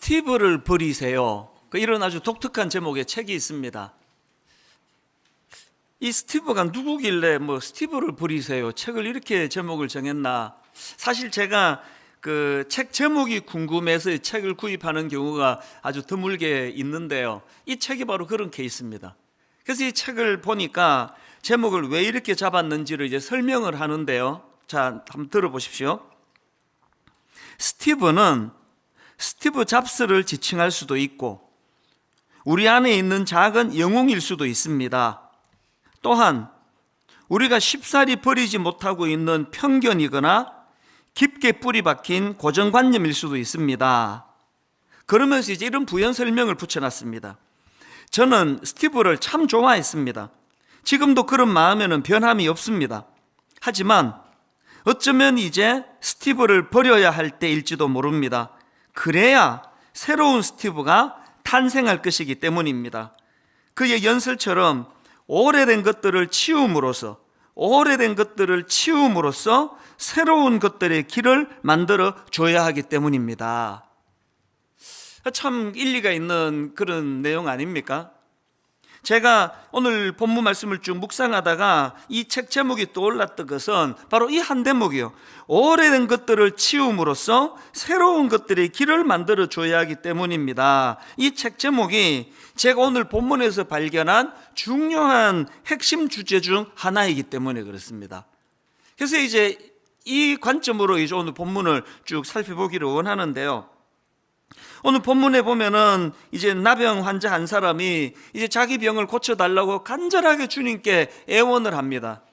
스티브를 버리세요. 이런 아주 독특한 제목의 책이 있습니다. 이 스티브가 누구길래 스티브를 버리세요 책을 이렇게 제목을 정했나. 사실 제가 그 책 제목이 궁금해서 이 책을 구입하는 경우가 아주 드물게 있는데요, 이 책이 바로 그런 케이스입니다. 그래서 이 책을 보니까 제목을 왜 이렇게 잡았는지를 이제 설명을 하는데요, 자, 한번 들어보십시오. 스티브는 스티브 잡스를 지칭할 수도 있고 우리 안에 있는 작은 영웅일 수도 있습니다. 또한 우리가 쉽사리 버리지 못하고 있는 편견이거나 깊게 뿌리 박힌 고정관념일 수도 있습니다. 그러면서 이제 이런 부연 설명을 붙여놨습니다. 저는 스티브를 참 좋아했습니다. 지금도 그런 마음에는 변함이 없습니다. 하지만 어쩌면 이제 스티브를 버려야 할 때일지도 모릅니다. 그래야 새로운 스티브가 탄생할 것이기 때문입니다. 그의 연설처럼 오래된 것들을 치움으로써 새로운 것들의 길을 만들어 줘야 하기 때문입니다. 참 일리가 있는 그런 내용 아닙니까? 제가 오늘 본문 말씀을 쭉 묵상하다가 이 책 제목이 떠올랐던 것은 바로 이 한 대목이요. 오래된 것들을 치움으로써 새로운 것들의 길을 만들어 줘야 하기 때문입니다. 이 책 제목이 제가 오늘 본문에서 발견한 중요한 핵심 주제 중 하나이기 때문에 그렇습니다. 그래서 이제 이 관점으로 이제 오늘 본문을 쭉 살펴보기를 원하는데요, 오늘 본문에 보면은 이제 나병 환자 한 사람이 이제 자기 병을 고쳐달라고 간절하게 주님께 애원을 합니다.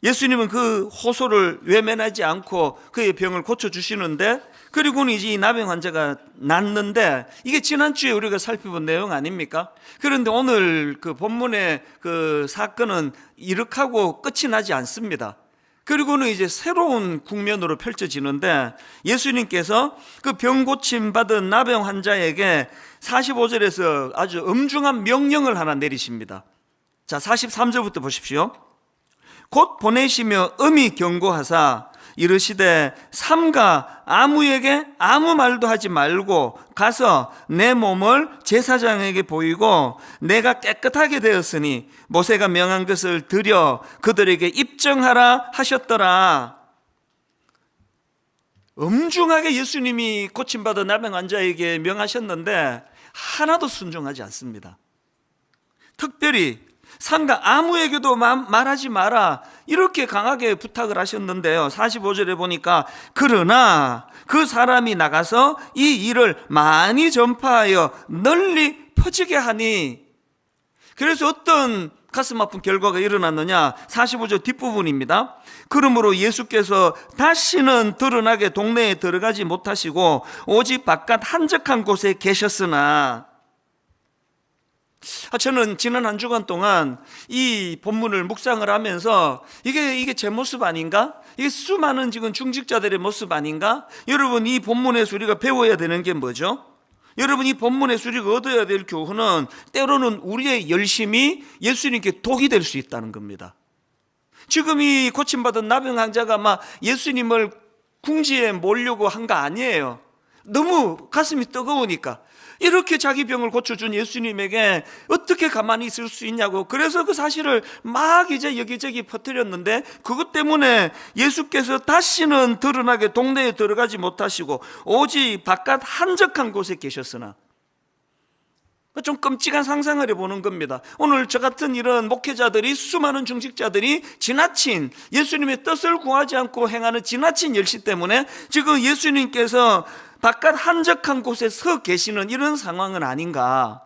예수님은 그 호소를 외면하지 않고 그의 병을 고쳐주시는데, 그리고는 이제 이 나병 환자가 낫는데, 이게 지난주에 우리가 살펴본 내용 아닙니까? 그런데 오늘 그 본문의 그 사건은 이렇게 하고 끝이 나지 않습니다. 그리고는 이제 새로운 국면으로 펼쳐지는데, 예수님께서 그 병 고침 받은 나병 환자에게 45절에서 아주 엄중한 명령을 하나 내리십니다. 자, 43절부터 보십시오. 곧 보내시며 엄히 경고하사 이르시되 삼가 아무에게 아무 말도 하지 말고 가서 내 몸을 제사장에게 보이고 내가 깨끗하게 되었으니 모세가 명한 것을 드려 그들에게 입증하라 하셨더라. 엄중하게 예수님이 고침받은 나병 환자에게 명하셨는데 하나도 순종하지 않습니다. 특별히 삼가 아무에게도 말하지 마라 이렇게 강하게 부탁을 하셨는데요, 45절에 보니까 그러나 그 사람이 나가서 이 일을 많이 전파하여 널리 퍼지게 하니, 그래서 어떤 가슴 아픈 결과가 일어났느냐, 45절 뒷부분입니다. 그러므로 예수께서 다시는 드러나게 동네에 들어가지 못하시고 오직 바깥 한적한 곳에 계셨으나, 저는 지난 한 주간 동안 이 본문을 묵상을 하면서 이게 제 모습 아닌가? 이게 수많은 지금 중직자들의 모습 아닌가? 여러분, 이 본문에서 우리가 배워야 되는 게 뭐죠? 여러분, 이 본문에서 우리가 얻어야 될 교훈은 때로는 우리의 열심이 예수님께 독이 될 수 있다는 겁니다. 지금 이 고침받은 나병 환자가 막 예수님을 궁지에 몰려고 한 거 아니에요. 너무 가슴이 뜨거우니까. 이렇게 자기 병을 고쳐준 예수님에게 어떻게 가만히 있을 수 있냐고, 그래서 그 사실을 막 이제 여기저기 퍼뜨렸는데, 그것 때문에 예수께서 다시는 드러나게 동네에 들어가지 못하시고 오직 바깥 한적한 곳에 계셨으나, 좀 끔찍한 상상을 해보는 겁니다. 오늘 저 같은 이런 목회자들이, 수많은 중직자들이 지나친 예수님의 뜻을 구하지 않고 행하는 지나친 열심 때문에 지금 예수님께서 바깥 한적한 곳에 서 계시는 이런 상황은 아닌가.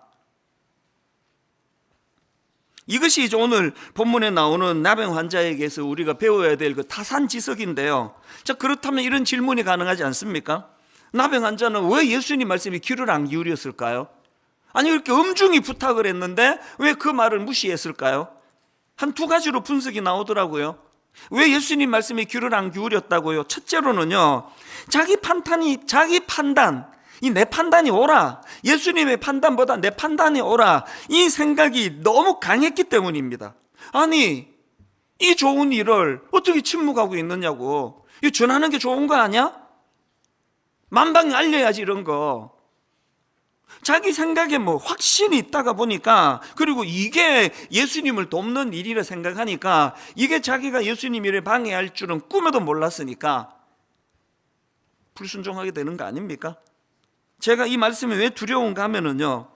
이것이 이제 오늘 본문에 나오는 나병 환자에게서 우리가 배워야 될 그 타산지석인데요. 자, 그렇다면 이런 질문이 가능하지 않습니까? 나병 환자는 왜 예수님 말씀에 귀를 안 기울였을까요? 아니, 그렇게 엄중히 부탁을 했는데 왜 그 말을 무시했을까요? 한 두 가지로 분석이 나오더라고요. 왜 예수님 말씀에 귀를 안 기울였다고요? 첫째로는요, 자기 판단, 이 내 판단이 옳아, 예수님의 판단보다 내 판단이 옳아, 이 생각이 너무 강했기 때문입니다. 아니, 이 좋은 일을 어떻게 침묵하고 있느냐고. 이거 전하는 게 좋은 거 아니야? 만방에 알려야지 이런 거. 자기 생각에 뭐 확신이 있다가 보니까, 그리고 이게 예수님을 돕는 일이라 생각하니까, 이게 자기가 예수님 일을 방해할 줄은 꿈에도 몰랐으니까 불순종하게 되는 거 아닙니까? 제가 이 말씀이 왜 두려운가 하면은요,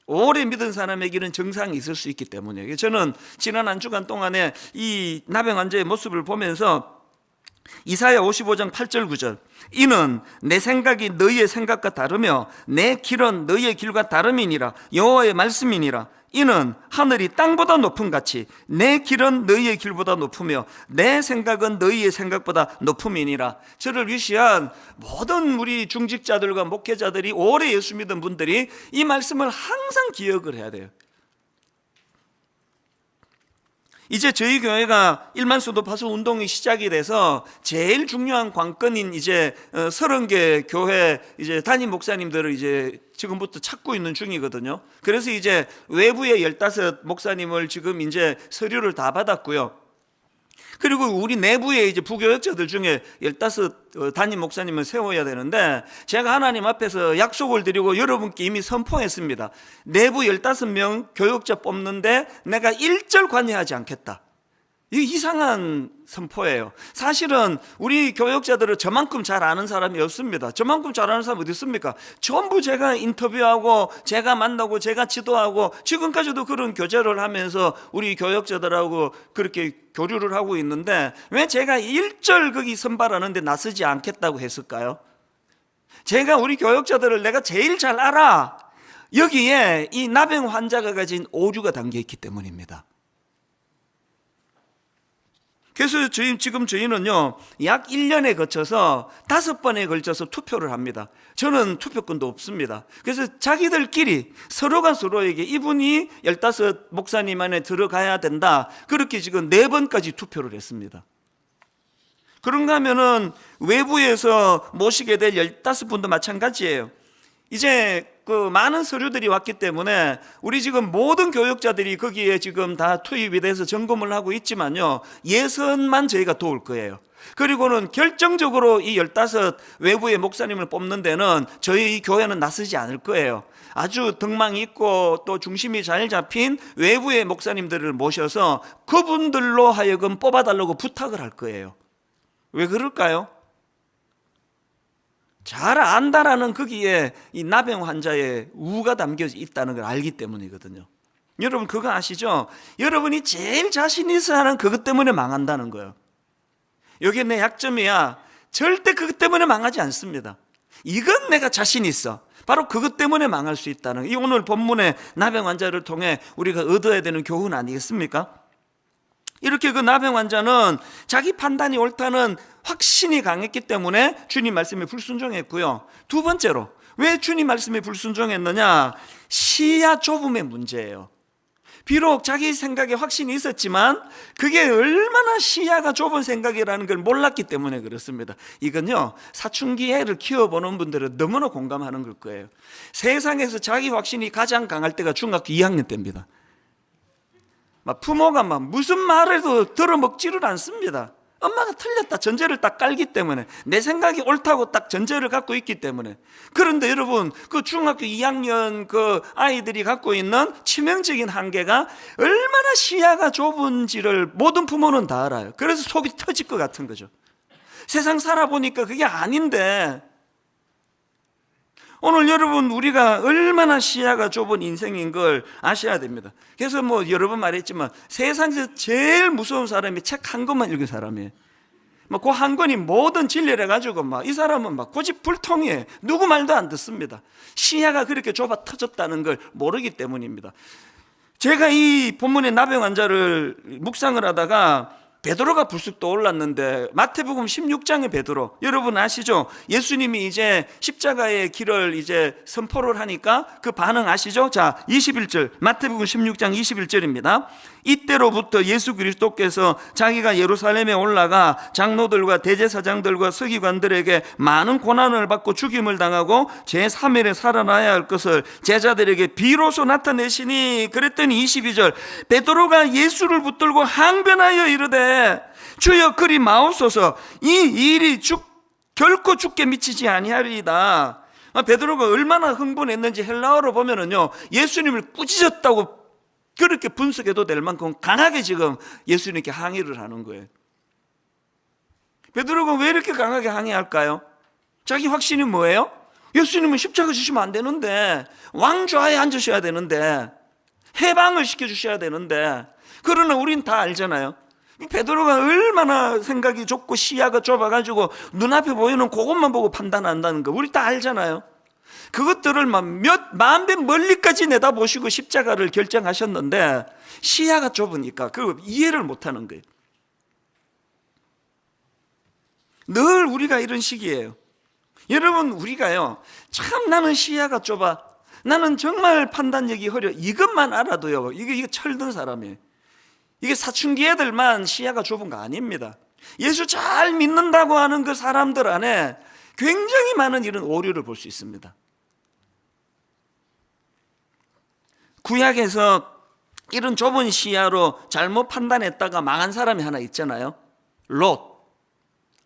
오래 믿은 사람에게는 정상이 있을 수 있기 때문이에요. 저는 지난 한 주간 동안에 이 나병 환자의 모습을 보면서 이사야 55장 8절 9절, 이는 내 생각이 너희의 생각과 다르며 내 길은 너희의 길과 다름이니라. 여호와의 말씀이니라. 이는 하늘이 땅보다 높음 같이 내 길은 너희의 길보다 높으며 내 생각은 너희의 생각보다 높음이니라. 저를 위시한 모든 우리 중직자들과 목회자들이, 오래 예수 믿은 분들이 이 말씀을 항상 기억을 해야 돼요. 이제 저희 교회가 1만 수도 파수 운동이 시작이 돼서 제일 중요한 관건인 이제 30개 교회 이제 담임 목사님들을 이제 지금부터 찾고 있는 중이거든요. 그래서 이제 외부의 15 목사님을 지금 이제 서류를 다 받았고요. 그리고 우리 내부에 이제 부교역자들 중에 15 담임 목사님을 세워야 되는데, 제가 하나님 앞에서 약속을 드리고 여러분께 이미 선포했습니다. 내부 15명 교역자 뽑는데 내가 1절 관여하지 않겠다. 이 이상한 선포예요. 사실은 우리 교역자들은 저만큼 잘 아는 사람이 없습니다. 저만큼 잘 아는 사람 어디 있습니까? 전부 제가 인터뷰하고 제가 만나고 제가 지도하고 지금까지도 그런 교제를 하면서 우리 교역자들하고 그렇게 교류를 하고 있는데, 왜 제가 1절 거기 선발하는데 나서지 않겠다고 했을까요? 제가 우리 교역자들을 내가 제일 잘 알아. 여기에 이 나병 환자가 가진 오류가 담겨 있기 때문입니다. 그래서 지금 저희는요, 약 1년에 거쳐서 5번에 걸쳐서 투표를 합니다. 저는 투표권도 없습니다. 그래서 자기들끼리 서로가 서로에게 이분이 15 목사님 안에 들어가야 된다, 그렇게 지금 4번까지 투표를 했습니다. 그런가 하면은 외부에서 모시게 될 15분도 마찬가지예요. 이제 그 많은 서류들이 왔기 때문에 우리 지금 모든 교역자들이 거기에 지금 다 투입이 돼서 점검을 하고 있지만요, 예선만 저희가 도울 거예요. 그리고는 결정적으로 이 15 외부의 목사님을 뽑는 데는 저희 교회는 나서지 않을 거예요. 아주 덕망이 있고 또 중심이 잘 잡힌 외부의 목사님들을 모셔서 그분들로 하여금 뽑아달라고 부탁을 할 거예요. 왜 그럴까요? 잘 안다라는 거기에 이 나병 환자의 우가 담겨 있다는 걸 알기 때문이거든요. 여러분 그거 아시죠? 여러분이 제일 자신 있어 하는 그것 때문에 망한다는 거예요. 이게 내 약점이야. 절대 그것 때문에 망하지 않습니다. 이건 내가 자신 있어. 바로 그것 때문에 망할 수 있다는, 이 오늘 본문의 나병 환자를 통해 우리가 얻어야 되는 교훈 아니겠습니까? 이렇게 그 나병 환자는 자기 판단이 옳다는 확신이 강했기 때문에 주님 말씀에 불순종했고요. 두 번째로, 왜 주님 말씀에 불순종했느냐? 시야 좁음의 문제예요. 비록 자기 생각에 확신이 있었지만 그게 얼마나 시야가 좁은 생각이라는 걸 몰랐기 때문에 그렇습니다. 이건요, 사춘기 애를 키워보는 분들은 너무나 공감하는 걸 거예요. 세상에서 자기 확신이 가장 강할 때가 중학교 2학년 때입니다. 부모가 무슨 말해도 들어먹지를 않습니다. 엄마가 틀렸다 전제를 딱 깔기 때문에, 내 생각이 옳다고 딱 전제를 갖고 있기 때문에. 그런데 여러분, 그 중학교 2학년 그 아이들이 갖고 있는 치명적인 한계가 얼마나 시야가 좁은지를 모든 부모는 다 알아요. 그래서 속이 터질 것 같은 거죠. 세상 살아보니까 그게 아닌데, 오늘 여러분 우리가 얼마나 시야가 좁은 인생인 걸 아셔야 됩니다. 그래서 여러 번 말했지만 세상에서 제일 무서운 사람이 책 한 권만 읽은 사람이에요. 그 한 권이 모든 진리를 해가지고 이 사람은 고집불통이에요. 누구 말도 안 듣습니다. 시야가 그렇게 좁아 터졌다는 걸 모르기 때문입니다. 제가 이 본문의 나병 환자를 묵상을 하다가 베드로가 불쑥 떠올랐는데, 마태복음 16장의 베드로, 여러분 아시죠? 예수님이 이제 십자가의 길을 이제 선포를 하니까 그 반응 아시죠? 자, 21절, 마태복음 16장 21절입니다. 이때로부터 예수 그리스도께서 자기가 예루살렘에 올라가 장로들과 대제사장들과 서기관들에게 많은 고난을 받고 죽임을 당하고 제3일에 살아나야 할 것을 제자들에게 비로소 나타내시니, 그랬더니 22절, 베드로가 예수를 붙들고 항변하여 이르되 주여 그리 마옵소서, 이 일이 결코 죽게 미치지 아니하리이다. 베드로가 얼마나 흥분했는지 헬라어로 보면은요, 예수님을 꾸짖었다고 그렇게 분석해도 될 만큼 강하게 지금 예수님께 항의를 하는 거예요. 베드로가 왜 이렇게 강하게 항의할까요? 자기 확신이 뭐예요? 예수님은 십자가 지시면 안 되는데, 왕좌에 앉으셔야 되는데, 해방을 시켜주셔야 되는데, 그러나 우린 다 알잖아요. 베드로가 얼마나 생각이 좁고 시야가 좁아가지고 눈앞에 보이는 그것만 보고 판단한다는 거 우리 다 알잖아요. 그것들을 만 배 멀리까지 내다보시고 십자가를 결정하셨는데 시야가 좁으니까 그걸 이해를 못하는 거예요. 늘 우리가 이런 식이에요. 여러분, 우리가요, 참 나는 시야가 좁아, 나는 정말 판단력이 흐려, 이것만 알아도요, 이게 철든 사람이에요. 이게 사춘기 애들만 시야가 좁은 거 아닙니다. 예수 잘 믿는다고 하는 그 사람들 안에 굉장히 많은 이런 오류를 볼 수 있습니다. 구약에서 이런 좁은 시야로 잘못 판단했다가 망한 사람이 하나 있잖아요. 롯,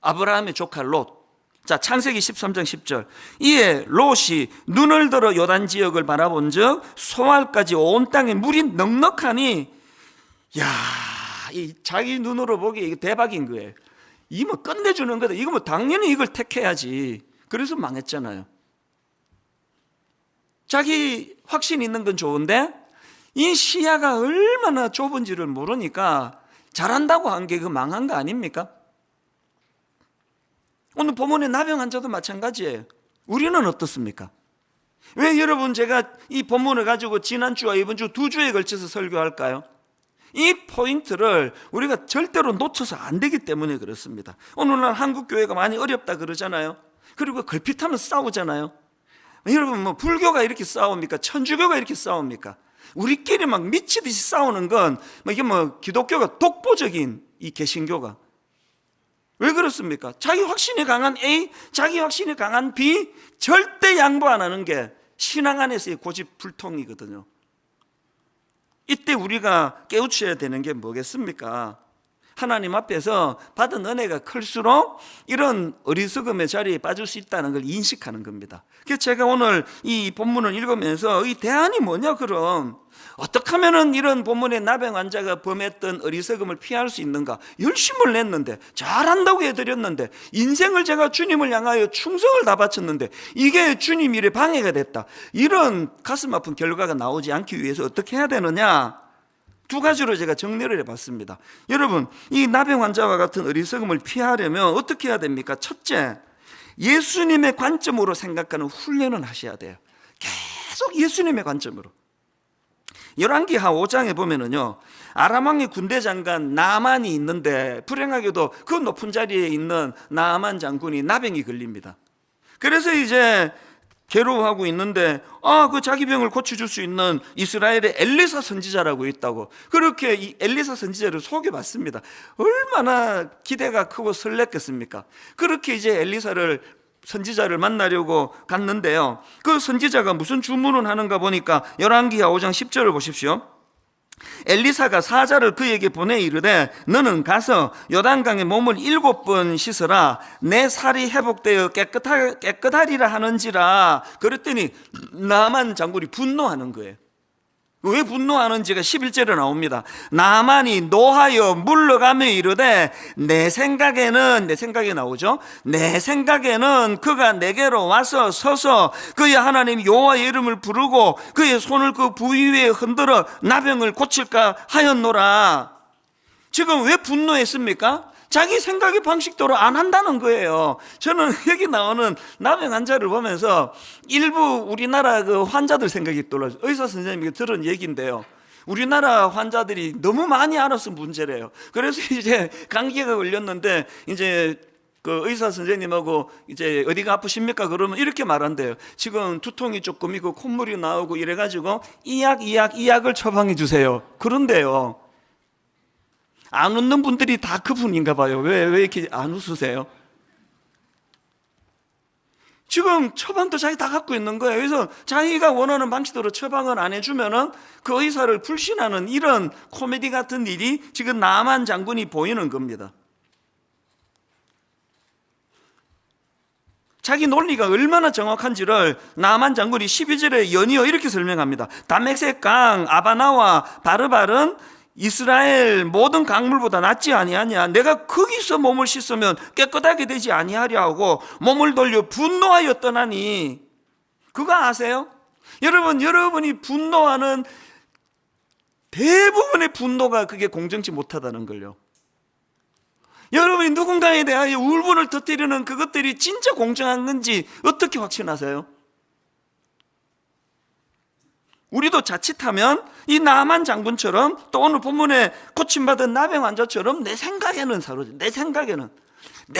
아브라함의 조카 롯. 자, 창세기 13장 10절. 이에 롯이 눈을 들어 요단 지역을 바라본 즉 소알까지 온 땅에 물이 넉넉하니, 야, 이 자기 눈으로 보기에 이게 대박인 거예요. 이거 뭐 끝내주는 거다. 이거 뭐 당연히 이걸 택해야지. 그래서 망했잖아요. 자기 확신 있는 건 좋은데 이 시야가 얼마나 좁은지를 모르니까 잘한다고 한 게 그 망한 거 아닙니까? 오늘 본문의 나병 환자도 마찬가지예요. 우리는 어떻습니까? 왜 여러분 제가 이 본문을 가지고 지난주와 이번주 2주에 걸쳐서 설교할까요? 이 포인트를 우리가 절대로 놓쳐서 안 되기 때문에 그렇습니다. 오늘날 한국교회가 많이 어렵다 그러잖아요. 그리고 걸핏하면 싸우잖아요. 여러분, 뭐 불교가 이렇게 싸웁니까? 천주교가 이렇게 싸웁니까? 우리끼리 막 미치듯이 싸우는 건 이게 뭐 기독교가 독보적인 이 개신교가. 왜 그렇습니까? 자기 확신이 강한 A, 자기 확신이 강한 B, 절대 양보 안 하는 게 신앙 안에서의 고집불통이거든요. 이때 우리가 깨우쳐야 되는 게 뭐겠습니까? 하나님 앞에서 받은 은혜가 클수록 이런 어리석음의 자리에 빠질 수 있다는 걸 인식하는 겁니다. 그래서 제가 오늘 이 본문을 읽으면서 이 대안이 뭐냐, 그럼 어떻게 하면 이런 본문의 나병 환자가 범했던 어리석음을 피할 수 있는가? 열심을 냈는데, 잘한다고 해드렸는데, 인생을 제가 주님을 향하여 충성을 다 바쳤는데 이게 주님 일에 방해가 됐다. 이런 가슴 아픈 결과가 나오지 않기 위해서 어떻게 해야 되느냐? 2가지로 제가 정리를 해봤습니다. 여러분, 이 나병 환자와 같은 어리석음을 피하려면 어떻게 해야 됩니까? 첫째, 예수님의 관점으로 생각하는 훈련을 하셔야 돼요. 계속 예수님의 관점으로. 열왕기하 5장에 보면은요, 아람 왕의 군대 장관 나아만이 있는데 불행하게도 그 높은 자리에 있는 나아만 장군이 나병이 걸립니다. 그래서 이제 괴로워하고 있는데, 그 자기 병을 고쳐줄 수 있는 이스라엘의 엘리사 선지자라고 있다고, 그렇게 이 엘리사 선지자를 소개받습니다. 얼마나 기대가 크고 설렜겠습니까? 그렇게 이제 선지자를 만나려고 갔는데요, 그 선지자가 무슨 주문을 하는가 보니까 열왕기하 5장 10절을 보십시오. 엘리사가 사자를 그에게 보내 이르되 너는 가서 요단강에 몸을 7번 씻으라. 내 살이 회복되어 깨끗하리라 하는지라. 그랬더니 나만 장군이 분노하는 거예요. 왜 분노하는지가 11절에 나옵니다. 나만이 노하여 물러가며 이르되 내 생각에 나오죠. 내 생각에는 그가 내게로 와서 서서 그의 하나님 여호와의 이름을 부르고 그의 손을 그 부위 위에 흔들어 나병을 고칠까 하였노라. 지금 왜 분노했습니까? 자기 생각의 방식대로 안 한다는 거예요. 저는 여기 나오는 나병 환자를 보면서 일부 우리나라 그 환자들 생각이 떠올라요. 의사 선생님이 들은 얘기인데요, 우리나라 환자들이 너무 많이 알아서 문제래요. 그래서 이제 감기가 걸렸는데 이제 그 의사 선생님하고 이제 어디가 아프십니까? 그러면 이렇게 말한대요. 지금 두통이 조금 있고 콧물이 나오고 이래가지고 이 약을 처방해 주세요. 그런데요, 안 웃는 분들이 다 그분인가 봐요. 왜 이렇게 안 웃으세요? 지금 처방도 자기 다 갖고 있는 거예요. 그래서 자기가 원하는 방식대로 처방을 안 해주면은 그 의사를 불신하는 이런 코미디 같은 일이 지금 나만 장군이 보이는 겁니다. 자기 논리가 얼마나 정확한지를 나만 장군이 12절에 연이어 이렇게 설명합니다. 다메섹 강 아바나와 바르발은 이스라엘 모든 강물보다 낫지 아니하냐. 내가 거기서 몸을 씻으면 깨끗하게 되지 아니하려 하고 몸을 돌려 분노하여 떠나니. 그거 아세요? 여러분, 여러분이 분노하는 대부분의 분노가 그게 공정치 못하다는 걸요. 여러분이 누군가에 대하여 울분을 터뜨리는 그것들이 진짜 공정한 건지 어떻게 확신하세요? 우리도 자칫하면 이 나만 장군처럼, 또 오늘 본문에 고침받은 나병 환자처럼 내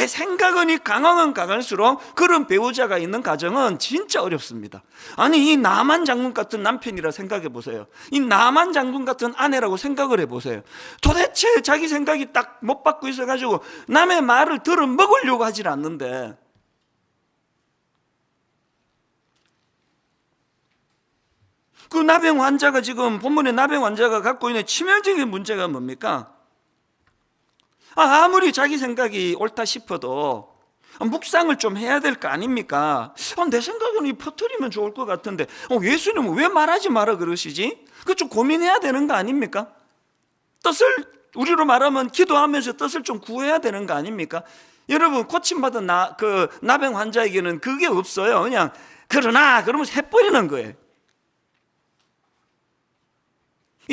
생각은 강하면 강할수록 그런 배우자가 있는 가정은 진짜 어렵습니다. 아니, 이 나만 장군 같은 남편이라 생각해 보세요. 이 나만 장군 같은 아내라고 생각을 해보세요. 도대체 자기 생각이 딱 못 받고 있어가지고 남의 말을 들어 먹으려고 하질 않는데, 그 나병 환자가, 지금 본문의 나병 환자가 갖고 있는 치명적인 문제가 뭡니까? 아무리 자기 생각이 옳다 싶어도 묵상을 좀 해야 될 거 아닙니까? 내 생각은 퍼뜨리면 좋을 것 같은데 예수님은 왜 말하지 마라 그러시지? 그거 좀 고민해야 되는 거 아닙니까? 뜻을, 우리로 말하면 기도하면서 뜻을 좀 구해야 되는 거 아닙니까? 여러분, 고침받은 나병 환자에게는 그게 없어요. 그냥 그러나 그러면서 해버리는 거예요.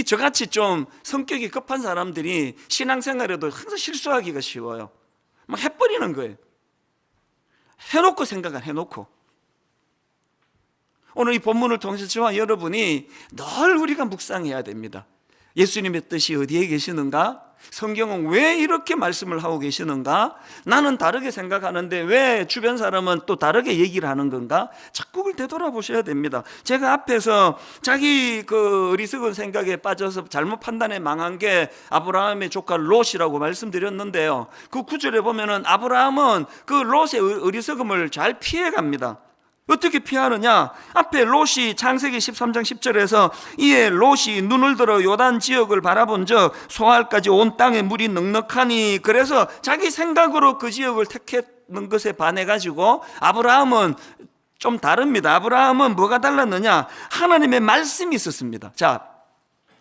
저같이 좀 성격이 급한 사람들이 신앙생활에도 항상 실수하기가 쉬워요. 막 해버리는 거예요. 해놓고 생각을 해놓고. 오늘 이 본문을 통해서 저와 여러분이 늘 우리가 묵상해야 됩니다. 예수님의 뜻이 어디에 계시는가? 성경은 왜 이렇게 말씀을 하고 계시는가? 나는 다르게 생각하는데 왜 주변 사람은 또 다르게 얘기를 하는 건가? 자꾸 그걸 되돌아보셔야 됩니다. 제가 앞에서 자기 그 어리석은 생각에 빠져서 잘못 판단에 망한 게 아브라함의 조카 롯이라고 말씀드렸는데요, 그 구절에 보면은 아브라함은 그 롯의 어리석음을 잘 피해갑니다. 어떻게 피하느냐? 앞에 롯이 창세기 13장 10절에서 이에 롯이 눈을 들어 요단 지역을 바라본 적 소알까지 온 땅에 물이 넉넉하니, 그래서 자기 생각으로 그 지역을 택했는 것에 반해가지고 아브라함은 좀 다릅니다. 아브라함은 뭐가 달랐느냐? 하나님의 말씀이 있었습니다. 자,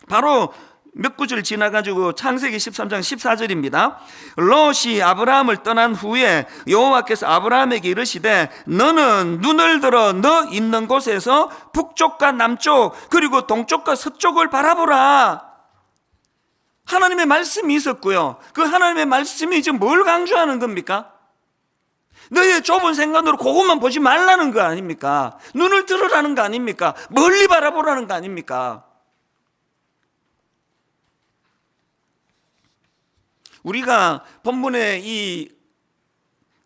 바로 몇 구절 지나가지고 창세기 13장 14절입니다. 롯이 아브라함을 떠난 후에 여호와께서 아브라함에게 이르시되 너는 눈을 들어 너 있는 곳에서 북쪽과 남쪽 그리고 동쪽과 서쪽을 바라보라. 하나님의 말씀이 있었고요, 그 하나님의 말씀이 이제 뭘 강조하는 겁니까? 너의 좁은 생각으로 그것만 보지 말라는 거 아닙니까? 눈을 들으라는 거 아닙니까? 멀리 바라보라는 거 아닙니까? 우리가 본문의 이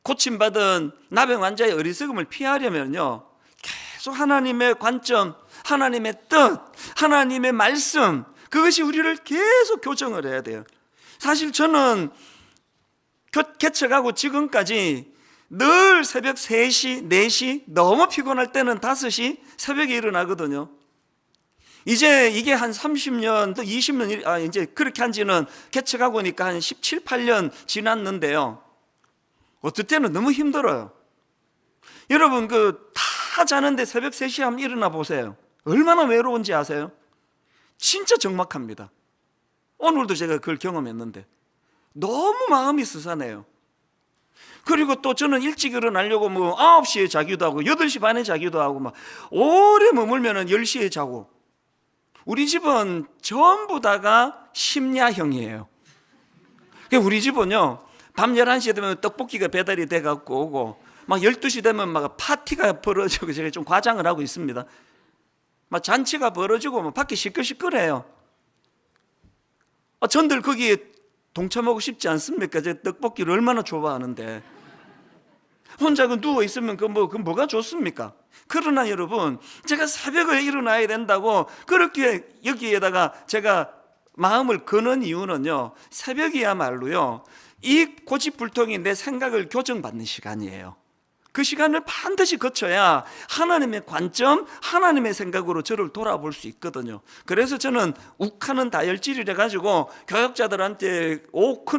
고침받은 나병 환자의 어리석음을 피하려면요, 계속 하나님의 관점, 하나님의 뜻, 하나님의 말씀, 그것이 우리를 계속 교정을 해야 돼요. 사실 저는 개척하고 지금까지 늘 새벽 3시, 4시, 너무 피곤할 때는 5시 새벽에 일어나거든요. 이제 이게 한 30년, 또 20년, 이제 그렇게 한 지는 개척하고 보니까 한 17, 8년 지났는데요, 어떨 때는 너무 힘들어요. 여러분, 다 자는데 새벽 3시에 한번 일어나 보세요. 얼마나 외로운지 아세요? 진짜 적막합니다. 오늘도 제가 그걸 경험했는데 너무 마음이 스산해요. 그리고 또 저는 일찍 일어나려고 9시에 자기도 하고 8시 반에 자기도 하고 막 오래 머물면 10시에 자고. 우리 집은 전부 다가 심야형이에요. 우리 집은요, 밤 11시에 되면 떡볶이가 배달이 돼갖고 오고, 막 12시 되면 막 파티가 벌어지고, 제가 좀 과장을 하고 있습니다. 막 잔치가 벌어지고, 막 밖에 시끌시끌해요. 전들 거기에 동참하고 싶지 않습니까? 제가 떡볶이를 얼마나 좋아하는데. 혼자 누워있으면 뭐가 좋습니까? 그러나 여러분, 제가 새벽에 일어나야 된다고 그렇게 여기에다가 제가 마음을 거는 이유는요, 새벽이야말로요, 이 고집불통이 내 생각을 교정받는 시간이에요. 그 시간을 반드시 거쳐야 하나님의 관점, 하나님의 생각으로 저를 돌아볼 수 있거든요. 그래서 저는 욱하는 다혈질이라 가지고 교역자들한테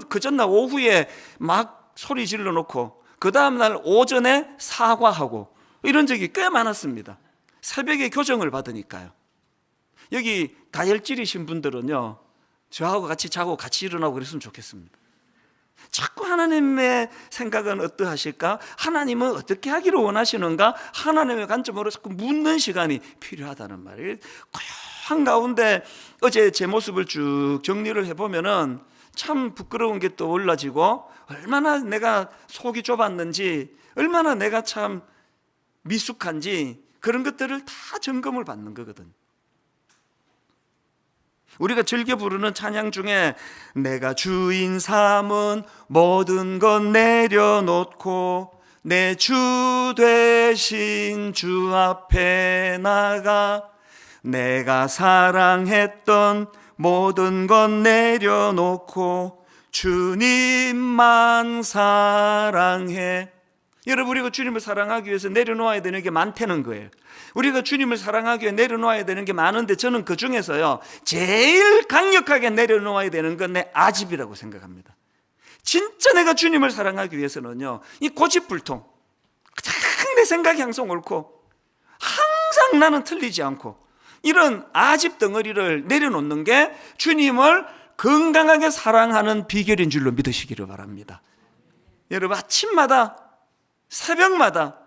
그 전날 오후에 막 소리 질러 놓고, 그 다음날 오전에 사과하고 이런 적이 꽤 많았습니다. 새벽에 교정을 받으니까요. 여기 다혈질이신 분들은요, 저하고 같이 자고 같이 일어나고 그랬으면 좋겠습니다. 자꾸 하나님의 생각은 어떠하실까? 하나님은 어떻게 하기를 원하시는가? 하나님의 관점으로 자꾸 묻는 시간이 필요하다는 말이에요. 고요한 가운데 어제 제 모습을 쭉 정리를 해보면은 참 부끄러운 게 또 올라지고, 얼마나 내가 속이 좁았는지, 얼마나 내가 참 미숙한지, 그런 것들을 다 점검을 받는 거거든요. 우리가 즐겨 부르는 찬양 중에 내가 주인 삼은 모든 것 내려놓고 내 주 되신 주 앞에 나가 내가 사랑했던 모든 것 내려놓고 주님만 사랑해. 여러분, 우리가 주님을 사랑하기 위해서 내려놓아야 되는 게 많다는 거예요. 우리가 주님을 사랑하기 위해 내려놓아야 되는 게 많은데, 저는 그 중에서요 제일 강력하게 내려놓아야 되는 건 내 아집이라고 생각합니다. 진짜 내가 주님을 사랑하기 위해서는요, 이 고집불통, 가장 내 생각이 항상 옳고 항상 나는 틀리지 않고 이런 아집 덩어리를 내려놓는 게 주님을 건강하게 사랑하는 비결인 줄로 믿으시기를 바랍니다. 여러분, 아침마다 새벽마다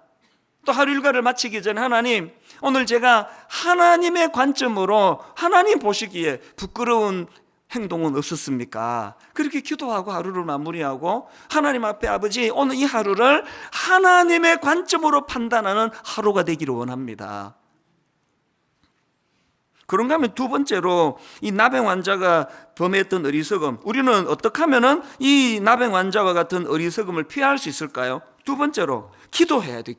또 하루 일과를 마치기 전에 하나님, 오늘 제가 하나님의 관점으로 하나님 보시기에 부끄러운 행동은 없었습니까? 그렇게 기도하고 하루를 마무리하고 하나님 앞에, 아버지, 오늘 이 하루를 하나님의 관점으로 판단하는 하루가 되기를 원합니다. 그런가 하면 두 번째로, 이 나병 환자가 범했던 어리석음, 우리는 어떻게 하면 이 나병 환자와 같은 어리석음을 피할 수 있을까요? 두 번째로, 기도해야 돼.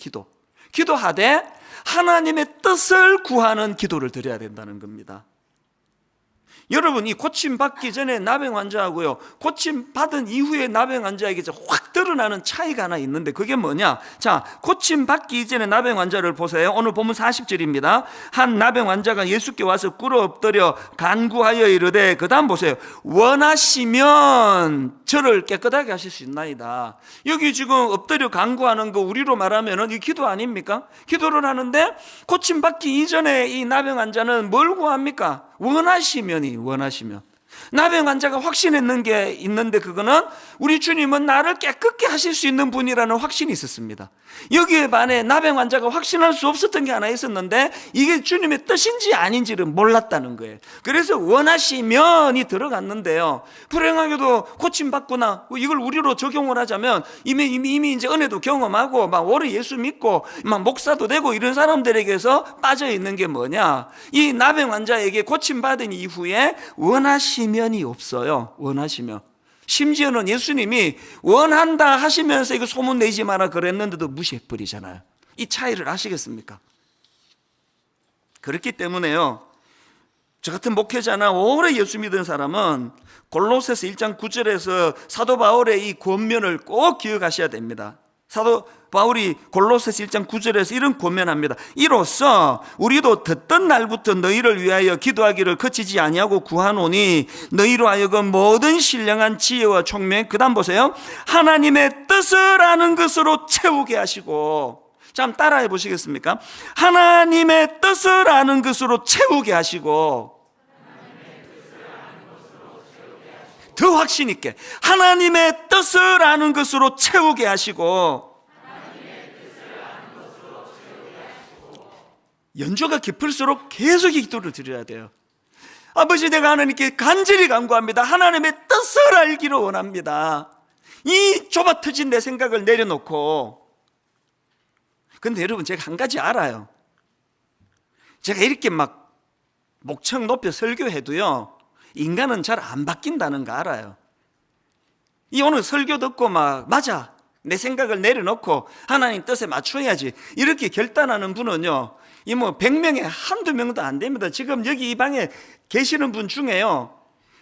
기도하되 하나님의 뜻을 구하는 기도를 드려야 된다는 겁니다. 여러분, 이 고침 받기 전에 나병 환자하고요, 고침 받은 이후에 나병 환자에게 확 드러나는 차이가 하나 있는데, 그게 뭐냐? 자, 고침 받기 이전에 나병 환자를 보세요. 오늘 본문 40절입니다. 한 나병 환자가 예수께 와서 꿇어 엎드려 간구하여 이르되, 그 다음 보세요. 원하시면 저를 깨끗하게 하실 수 있나이다. 여기 지금 엎드려 간구하는 거 우리로 말하면 이 기도 아닙니까? 기도를 하는데, 고침 받기 이전에 이 나병 환자는 뭘 구합니까? 원하시면. 나병 환자가 확신했는 게 있는데, 그거는 우리 주님은 나를 깨끗게 하실 수 있는 분이라는 확신이 있었습니다. 여기에 반해 나병 환자가 확신할 수 없었던 게 하나 있었는데, 이게 주님의 뜻인지 아닌지를 몰랐다는 거예요. 그래서 원하시면이 들어갔는데요, 불행하게도 고침받거나 이걸 우리로 적용을 하자면 이미 이제 은혜도 경험하고 막 오래 예수 믿고 막 목사도 되고 이런 사람들에게서 빠져 있는 게 뭐냐? 이 나병 환자에게 고침받은 이후에 원하시면이 없어요. 원하시면. 심지어는 예수님이 원한다 하시면서 이거 소문 내지 마라 그랬는데도 무시해버리잖아요. 이 차이를 아시겠습니까? 그렇기 때문에요, 저 같은 목회자나 오래 예수 믿은 사람은 골로새서 1장 9절에서 사도 바울의 이 권면을 꼭 기억하셔야 됩니다. 사도 바울이 골로새서 1장 9절에서 이런 권면합니다. 이로써 우리도 듣던 날부터 너희를 위하여 기도하기를 그치지 아니하고 구하노니 너희로 하여금 모든 신령한 지혜와 총명, 그 다음 보세요, 하나님의 뜻을 아는 것으로 채우게 하시고. 자, 한번 따라해 보시겠습니까? 하나님의 뜻을 아는 것으로 채우게 하시고. 더 확신 있게, 하나님의 뜻을 아는 것으로 채우게 하시고. 연조가 깊을수록 계속 기도를 드려야 돼요. 아버지, 내가 하나님께 간절히 간구합니다. 하나님의 뜻을 알기를 원합니다. 이 좁아 터진 내 생각을 내려놓고. 근데 여러분, 제가 한 가지 알아요. 제가 이렇게 막 목청 높여 설교해도요, 인간은 잘 안 바뀐다는 거 알아요. 이 오늘 설교 듣고 막 맞아, 내 생각을 내려놓고 하나님 뜻에 맞춰야지, 이렇게 결단하는 분은요, 이 뭐 100명에 한두 명도 안 됩니다. 지금 여기 이 방에 계시는 분 중에요,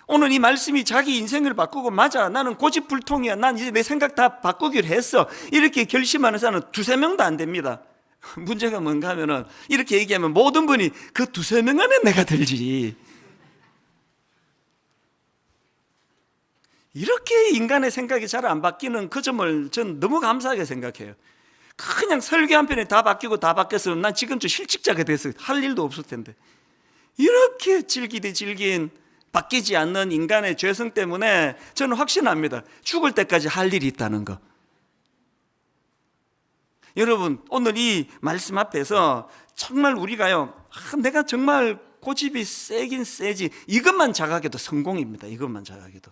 오늘 이 말씀이 자기 인생을 바꾸고 맞아, 나는 고집불통이야, 난 이제 내 생각 다 바꾸기로 했어, 이렇게 결심하는 사람은 두세 명도 안 됩니다. 문제가 뭔가 하면은, 이렇게 얘기하면 모든 분이 그 두세 명 안에 내가 들지. 이렇게 인간의 생각이 잘 안 바뀌는 그 점을 전 너무 감사하게 생각해요. 그냥 설교 한 편에 다 바뀌고 다 바뀌었으면 난 지금쯤 실직자가 됐어요. 할 일도 없을 텐데. 이렇게 질긴 바뀌지 않는 인간의 죄성 때문에 저는 확신합니다. 죽을 때까지 할 일이 있다는 거. 여러분, 오늘 이 말씀 앞에서 정말 우리가요, 내가 정말 고집이 세긴 세지, 이것만 자각해도 성공입니다. 이것만 자각해도.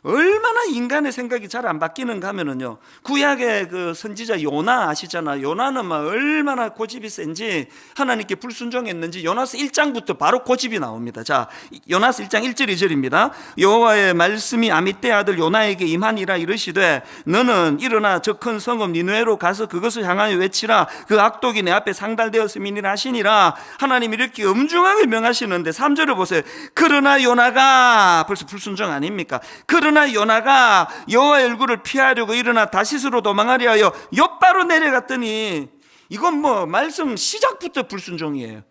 얼마나 인간의 생각이 잘 안 바뀌는가 하면은요, 구약의 그 선지자 요나 아시잖아요. 요나는 막 얼마나 고집이 센지, 하나님께 불순종했는지 요나서 1장부터 바로 고집이 나옵니다. 자, 요나서 1장 1절 2절입니다. 여호와의 말씀이 아미떼 아들 요나에게 임하니라. 이르시되 너는 일어나 저 큰 성읍 니느웨로 가서 그것을 향하여 외치라. 그 악독이 내 앞에 상달되었음이니라 하시니라. 하나님이 이렇게 엄중하게 명하시는데 3절을 보세요. 그러나 요나가, 벌써 불순종 아닙니까? 그러나 요나가 여호와의 얼굴을 피하려고 일어나 다시스로 도망하려 하여 욥바로 내려갔더니, 이건 뭐 말씀 시작부터 불순종이에요.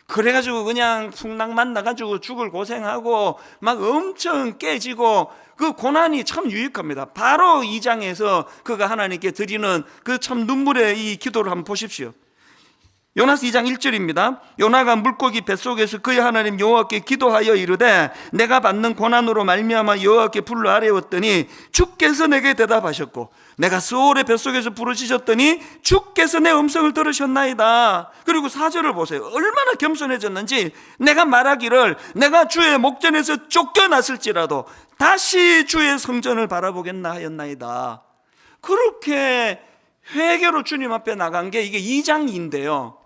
그래가지고 그냥 풍랑만 나가지고 죽을 고생하고 막 엄청 깨지고, 그 고난이 참 유익합니다. 바로 2장에서 그가 하나님께 드리는 그 참 눈물의 이 기도를 한번 보십시오. 요나서 2장 1절입니다. 요나가 물고기 뱃속에서 그의 하나님 여호와께 기도하여 이르되 내가 받는 고난으로 말미암아 여호와께 불러 아뢰었더니 주께서 내게 대답하셨고, 내가 스올의 뱃속에서 부르짖었더니 주께서 내 음성을 들으셨나이다. 그리고 4절을 보세요. 얼마나 겸손해졌는지, 내가 말하기를 내가 주의 목전에서 쫓겨났을지라도 다시 주의 성전을 바라보겠나 하였나이다. 그렇게 회개로 주님 앞에 나간 게 이게 2장인데요.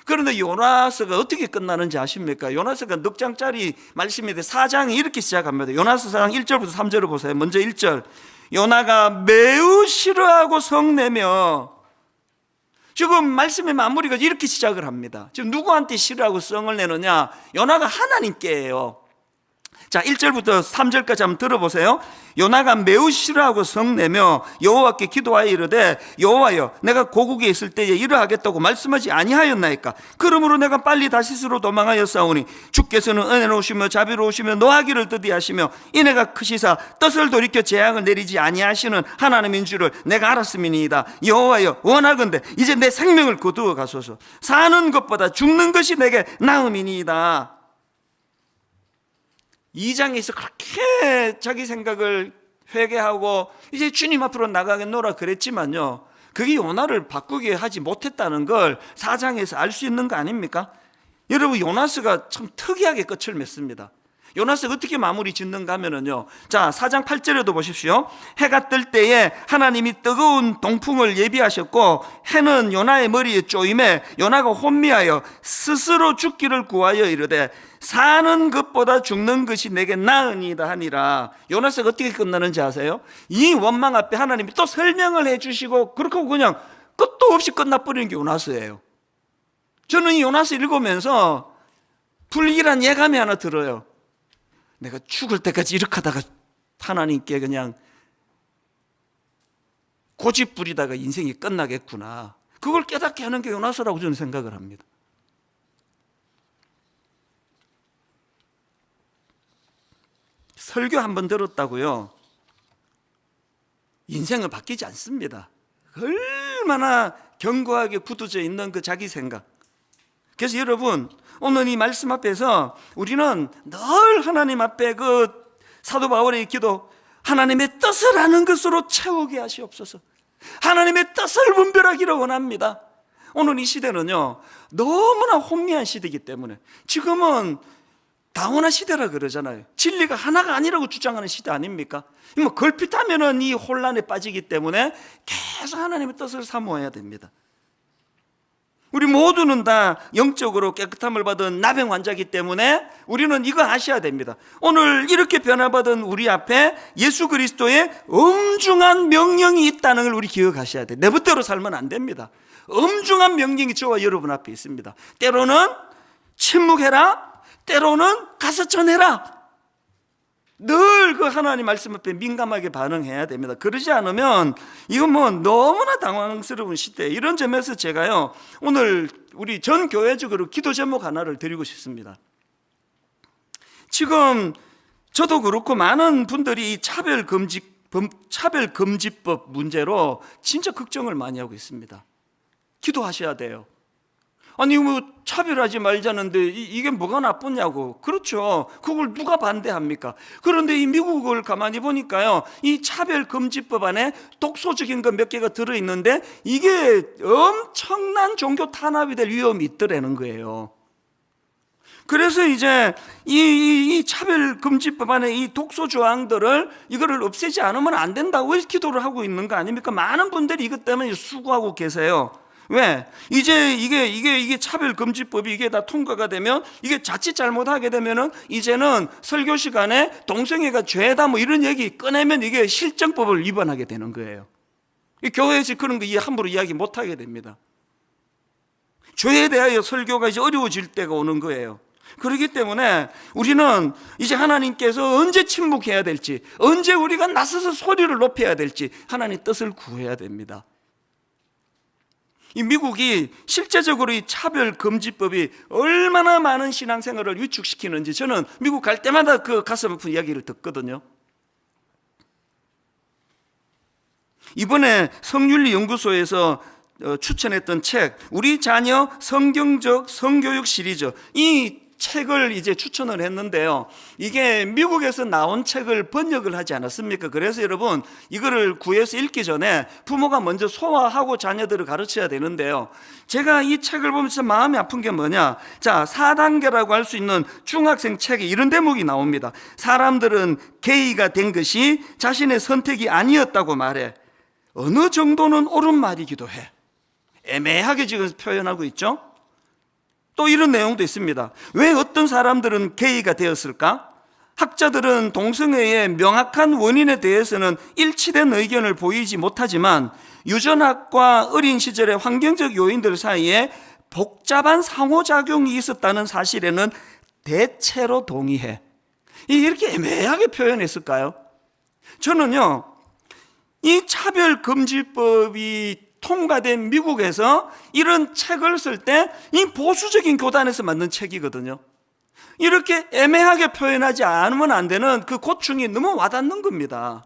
그런데 요나서가 어떻게 끝나는지 아십니까? 요나서가 넉 장짜리 말씀인데 4장이 이렇게 시작합니다. 요나서 4장 1절부터 3절을 보세요. 먼저 1절. 요나가 매우 싫어하고 성내며, 지금 말씀의 마무리가 이렇게 시작을 합니다. 지금 누구한테 싫어하고 성을 내느냐? 요나가 하나님께예요. 자, 1절부터 3절까지 한번 들어보세요. 요나가 매우 싫어하고 성내며 여호와께 기도하여 이르되 여호와여, 내가 고국에 있을 때에 이러하겠다고 말씀하지 아니하였나이까? 그러므로 내가 빨리 다시스로 도망하여 싸우니 주께서는 은혜로우시며 자비로우시며 노하기를 더디하시며 인애가 크시사 뜻을 돌이켜 재앙을 내리지 아니하시는 하나님인 줄을 내가 알았음이니이다. 여호와여, 원하건대 이제 내 생명을 거두어 가소서. 사는 것보다 죽는 것이 내게 나음이니이다. 2장에서 그렇게 자기 생각을 회개하고 이제 주님 앞으로 나가겠노라 그랬지만요, 그게 요나를 바꾸게 하지 못했다는 걸 4장에서 알 수 있는 거 아닙니까? 여러분, 요나스가 참 특이하게 끝을 맺습니다. 요나스가 어떻게 마무리 짓는가 하면은요, 자, 4장 8절에도 보십시오. 해가 뜰 때에 하나님이 뜨거운 동풍을 예비하셨고 해는 요나의 머리에 쪼임에 요나가 혼미하여 스스로 죽기를 구하여 이르되 사는 것보다 죽는 것이 내게 나으니이다 하니라. 요나스가 어떻게 끝나는지 아세요? 이 원망 앞에 하나님이 또 설명을 해주시고 그렇게 그냥 끝도 없이 끝나버리는 게 요나스예요. 저는 이 요나스 읽으면서 불길한 예감이 하나 들어요. 내가 죽을 때까지 이렇게 하다가 하나님께 그냥 고집 부리다가 인생이 끝나겠구나. 그걸 깨닫게 하는 게 요나서라고 저는 생각을 합니다. 설교 한번 들었다고요 인생은 바뀌지 않습니다. 얼마나 견고하게 굳어져 있는 그 자기 생각. 그래서 여러분, 오늘 이 말씀 앞에서 우리는 늘 하나님 앞에 그 사도 바울의 기도, 하나님의 뜻을 아는 것으로 채우게 하시옵소서. 하나님의 뜻을 분별하기를 원합니다. 오늘 이 시대는요, 너무나 혼미한 시대이기 때문에, 지금은 다원화 시대라 그러잖아요. 진리가 하나가 아니라고 주장하는 시대 아닙니까? 뭐 걸핏하면은 이 혼란에 빠지기 때문에 계속 하나님의 뜻을 사모해야 됩니다. 우리 모두는 다 영적으로 깨끗함을 받은 나병 환자이기 때문에 우리는 이거 아셔야 됩니다. 오늘 이렇게 변화받은 우리 앞에 예수 그리스도의 엄중한 명령이 있다는 걸 우리 기억하셔야 돼요. 내 멋대로 살면 안 됩니다. 엄중한 명령이 저와 여러분 앞에 있습니다. 때로는 침묵해라, 때로는 가서 전해라. 늘 그 하나님 말씀 앞에 민감하게 반응해야 됩니다. 그러지 않으면 이건 뭐 너무나 당황스러운 시대. 이런 점에서 제가요, 오늘 우리 전 교회적으로 기도 제목 하나를 드리고 싶습니다. 지금 저도 그렇고 많은 분들이 이 차별금지법 문제로 진짜 걱정을 많이 하고 있습니다. 기도하셔야 돼요. 아니 뭐 차별하지 말자는데 이게 뭐가 나쁘냐고. 그렇죠. 그걸 누가 반대합니까? 그런데 이 미국을 가만히 보니까요, 이 차별금지법 안에 독소적인 것 몇 개가 들어있는데 이게 엄청난 종교 탄압이 될 위험이 있더라는 거예요. 그래서 이제 이 차별금지법 안에 이 독소 조항들을 이거를 없애지 않으면 안 된다고 기도를 하고 있는 거 아닙니까? 많은 분들이 이것 때문에 수고하고 계세요. 왜? 이제 이게 차별금지법이 이게 다 통과가 되면, 이게 자칫 잘못하게 되면은 이제는 설교 시간에 동성애가 죄다 뭐 이런 얘기 꺼내면 이게 실정법을 위반하게 되는 거예요. 교회에서 그런 거 함부로 이야기 못 하게 됩니다. 죄에 대하여 설교가 이제 어려워질 때가 오는 거예요. 그렇기 때문에 우리는 이제 하나님께서 언제 침묵해야 될지, 언제 우리가 나서서 소리를 높여야 될지 하나님 뜻을 구해야 됩니다. 이 미국이 실제적으로 이 차별금지법이 얼마나 많은 신앙생활을 위축시키는지 저는 미국 갈 때마다 그 가슴 아픈 이야기를 듣거든요. 이번에 성윤리연구소에서 추천했던 책, 우리 자녀 성경적 성교육 시리즈, 이 책을 이제 추천을 했는데요, 이게 미국에서 나온 책을 번역을 하지 않았습니까? 그래서 여러분, 이거를 구해서 읽기 전에 부모가 먼저 소화하고 자녀들을 가르쳐야 되는데요, 제가 이 책을 보면서 마음이 아픈 게 뭐냐, 자, 4단계라고 할 수 있는 중학생 책에 이런 대목이 나옵니다. 사람들은 게이가 된 것이 자신의 선택이 아니었다고 말해. 어느 정도는 옳은 말이기도 해. 애매하게 지금 표현하고 있죠. 또 이런 내용도 있습니다. 왜 어떤 사람들은 게이가 되었을까? 학자들은 동성애의 명확한 원인에 대해서는 일치된 의견을 보이지 못하지만 유전학과 어린 시절의 환경적 요인들 사이에 복잡한 상호작용이 있었다는 사실에는 대체로 동의해. 이렇게 애매하게 표현했을까요? 저는요, 이 차별금지법이 통과된 미국에서 이런 책을 쓸 때 이 보수적인 교단에서 만든 책이거든요. 이렇게 애매하게 표현하지 않으면 안 되는 그 고충이 너무 와닿는 겁니다.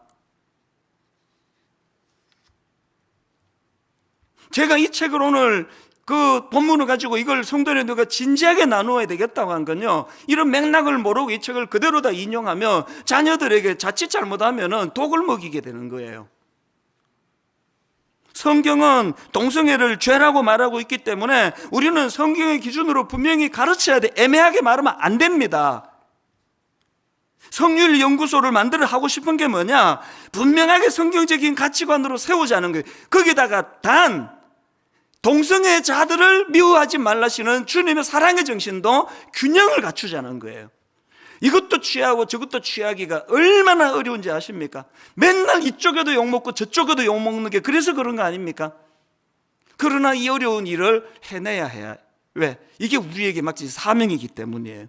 제가 이 책을 오늘 그 본문을 가지고 이걸 성도에 누가 진지하게 나누어야 되겠다고 한 건요, 이런 맥락을 모르고 이 책을 그대로 다 인용하면 자녀들에게 자칫 잘못하면 독을 먹이게 되는 거예요. 성경은 동성애를 죄라고 말하고 있기 때문에 우리는 성경의 기준으로 분명히 가르쳐야 돼. 애매하게 말하면 안 됩니다. 성윤연구소를 만들어 하고 싶은 게 뭐냐, 분명하게 성경적인 가치관으로 세우자는 거예요. 거기다가 단 동성애자들을 미워하지 말라시는 주님의 사랑의 정신도 균형을 갖추자는 거예요. 이것도 취하고 저것도 취하기가 얼마나 어려운지 아십니까? 맨날 이쪽에도 욕먹고 저쪽에도 욕먹는 게 그래서 그런 거 아닙니까? 그러나 이 어려운 일을 해내야 해요. 왜? 이게 우리에게 마치 사명이기 때문이에요.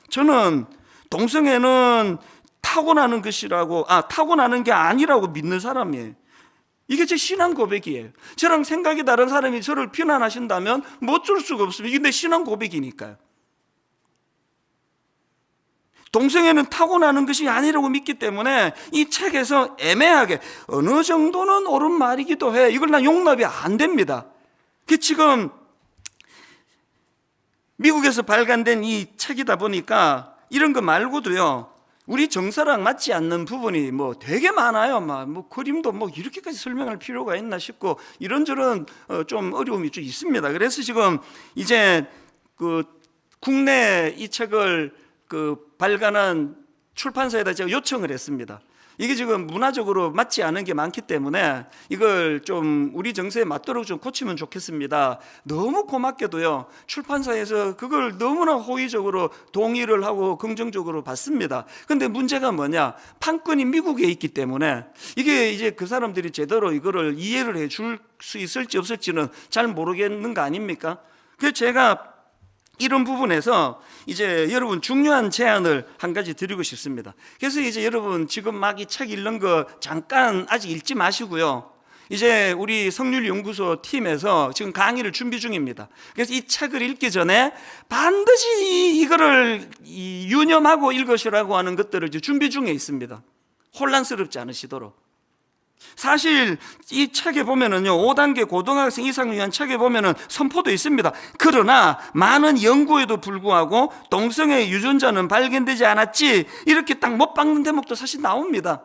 저는 동성애는 타고나는 것이라고, 타고나는 게 아니라고 믿는 사람이에요. 이게 제 신앙 고백이에요. 저랑 생각이 다른 사람이 저를 비난하신다면 뭐 어쩔 수가 없습니다. 이게 내 신앙 고백이니까요. 동성애는 타고나는 것이 아니라고 믿기 때문에 이 책에서 애매하게 어느 정도는 옳은 말이기도 해, 이걸 난 용납이 안 됩니다. 지금 미국에서 발간된 이 책이다 보니까 이런 거 말고도요, 우리 정서랑 맞지 않는 부분이 뭐 되게 많아요. 뭐 그림도 뭐 이렇게까지 설명할 필요가 있나 싶고 이런저런 좀 어려움이 좀 있습니다. 그래서 지금 이제 그 국내 이 책을 발간한 출판사에다 제가 요청을 했습니다. 이게 지금 문화적으로 맞지 않은 게 많기 때문에 이걸 좀 우리 정서에 맞도록 좀 고치면 좋겠습니다. 너무 고맙게도요, 출판사에서 그걸 너무나 호의적으로 동의를 하고 긍정적으로 봤습니다. 근데 문제가 뭐냐, 판권이 미국에 있기 때문에 이게 이제 그 사람들이 제대로 이거를 이해를 해줄 수 있을지 없을지는 잘 모르겠는 거 아닙니까? 그래서 제가 이런 부분에서 이제 여러분 중요한 제안을 한 가지 드리고 싶습니다. 그래서 이제 여러분 지금 막 이 책 읽는 거 잠깐 아직 읽지 마시고요, 이제 우리 성률연구소 팀에서 지금 강의를 준비 중입니다. 그래서 이 책을 읽기 전에 반드시 이거를 유념하고 읽으시라고 하는 것들을 이제 준비 중에 있습니다. 혼란스럽지 않으시도록. 사실 이 책에 보면은요, 5단계 고등학생 이상을 위한 책에 보면은 선포도 있습니다. 그러나 많은 연구에도 불구하고 동성애 유전자는 발견되지 않았지, 이렇게 딱 못 박는 대목도 사실 나옵니다.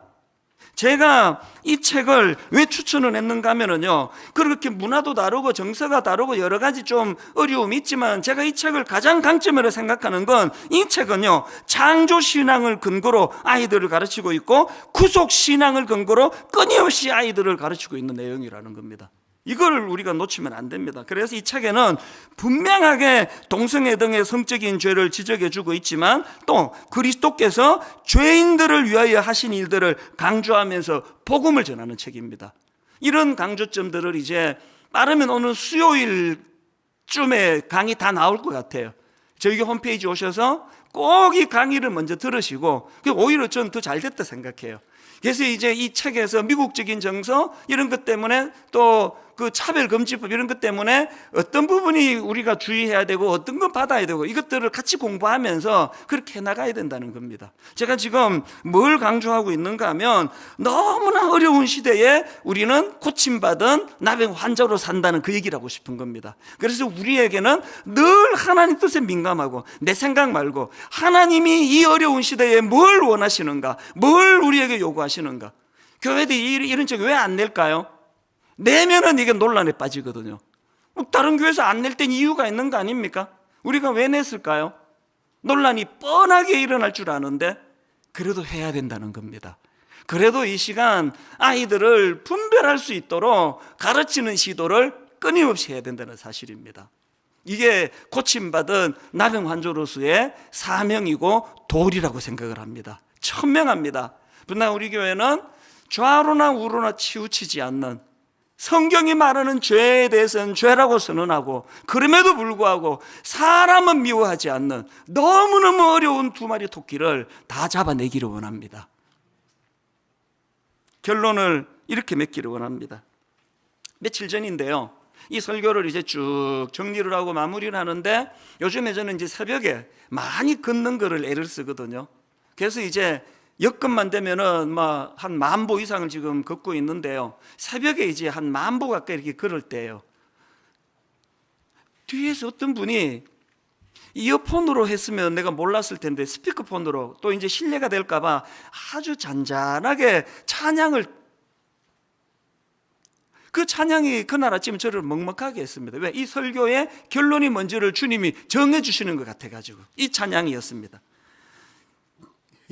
제가 이 책을 왜 추천을 했는가 하면은요, 그렇게 문화도 다르고 정서가 다르고 여러 가지 좀 어려움이 있지만, 제가 이 책을 가장 강점으로 생각하는 건, 이 책은요, 창조신앙을 근거로 아이들을 가르치고 있고 구속신앙을 근거로 끊임없이 아이들을 가르치고 있는 내용이라는 겁니다. 이걸 우리가 놓치면 안 됩니다. 그래서 이 책에는 분명하게 동성애 등의 성적인 죄를 지적해주고 있지만, 또 그리스도께서 죄인들을 위하여 하신 일들을 강조하면서 복음을 전하는 책입니다. 이런 강조점들을 이제 빠르면 오늘 수요일쯤에 강의 다 나올 것 같아요. 저희 홈페이지 오셔서 꼭 이 강의를 먼저 들으시고, 오히려 저는 더 잘 됐다 생각해요. 그래서 이제 이 책에서 미국적인 정서 이런 것 때문에, 또 그 차별금지법 이런 것 때문에 어떤 부분이 우리가 주의해야 되고 어떤 건 받아야 되고, 이것들을 같이 공부하면서 그렇게 해나가야 된다는 겁니다. 제가 지금 뭘 강조하고 있는가 하면, 너무나 어려운 시대에 우리는 고침받은 나병 환자로 산다는 그 얘기를 하고 싶은 겁니다. 그래서 우리에게는 늘 하나님 뜻에 민감하고, 내 생각 말고 하나님이 이 어려운 시대에 뭘 원하시는가, 뭘 우리에게 요구하시는가. 교회들이 이런 책 왜 안 낼까요? 내면은 이게 논란에 빠지거든요. 다른 교회에서 안 낼 땐 이유가 있는 거 아닙니까? 우리가 왜 냈을까요? 논란이 뻔하게 일어날 줄 아는데 그래도 해야 된다는 겁니다. 그래도 이 시간 아이들을 분별할 수 있도록 가르치는 시도를 끊임없이 해야 된다는 사실입니다. 이게 고침받은 나병 환자로서의 사명이고 도리라고 생각을 합니다. 천명합니다. 분명 우리 교회는 좌로나 우로나 치우치지 않는, 성경이 말하는 죄에 대해서는 죄라고 선언하고, 그럼에도 불구하고 사람은 미워하지 않는 너무너무 어려운 두 마리 토끼를 다 잡아내기를 원합니다. 결론을 이렇게 맺기를 원합니다. 며칠 전인데요, 이 설교를 이제 쭉 정리를 하고 마무리를 하는데, 요즘에 저는 이제 새벽에 많이 걷는 거를 애를 쓰거든요. 그래서 이제 여건만 되면은 한 10,000보 이상을 지금 걷고 있는데요, 새벽에 이제 한 10,000보 가까이 이렇게 걸을 때예요, 뒤에서 어떤 분이 이어폰으로 했으면 내가 몰랐을 텐데 스피커폰으로, 또 이제 실례가 될까봐 아주 잔잔하게 찬양을, 그 찬양이 그날 아침 저를 먹먹하게 했습니다. 왜? 이 설교의 결론이 뭔지를 주님이 정해주시는 것 같아가지고. 이 찬양이었습니다.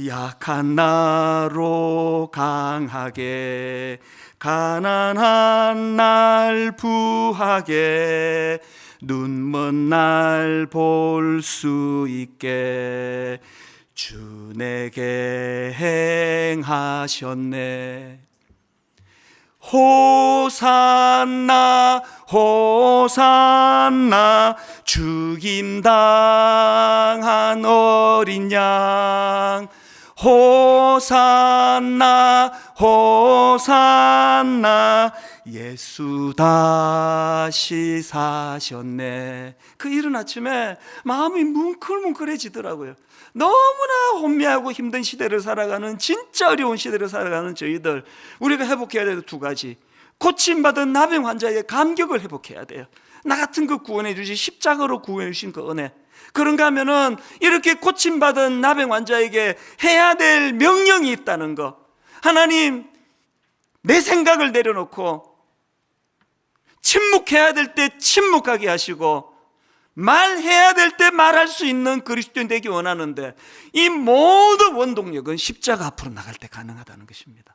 약한 나로 강하게, 가난한 날 부하게, 눈먼 날 볼 수 있게 주 내게 행하셨네. 호산나 호산나, 죽임당한 어린 양. 호산나 호산나, 예수 다시 사셨네. 그 이른 아침에 마음이 뭉클뭉클해지더라고요. 너무나 혼미하고 힘든 시대를 살아가는, 진짜 어려운 시대를 살아가는 저희들, 우리가 회복해야 될 두 가지. 고침받은 나병 환자의 감격을 회복해야 돼요. 나 같은 거 구원해 주시, 십자가로 구원해 주신 그 은혜. 그런가 하면은 이렇게 고침받은 나병 환자에게 해야 될 명령이 있다는 거. 하나님, 내 생각을 내려놓고 침묵해야 될 때 침묵하게 하시고, 말해야 될 때 말할 수 있는 그리스도인 되기 원하는데, 이 모든 원동력은 십자가 앞으로 나갈 때 가능하다는 것입니다.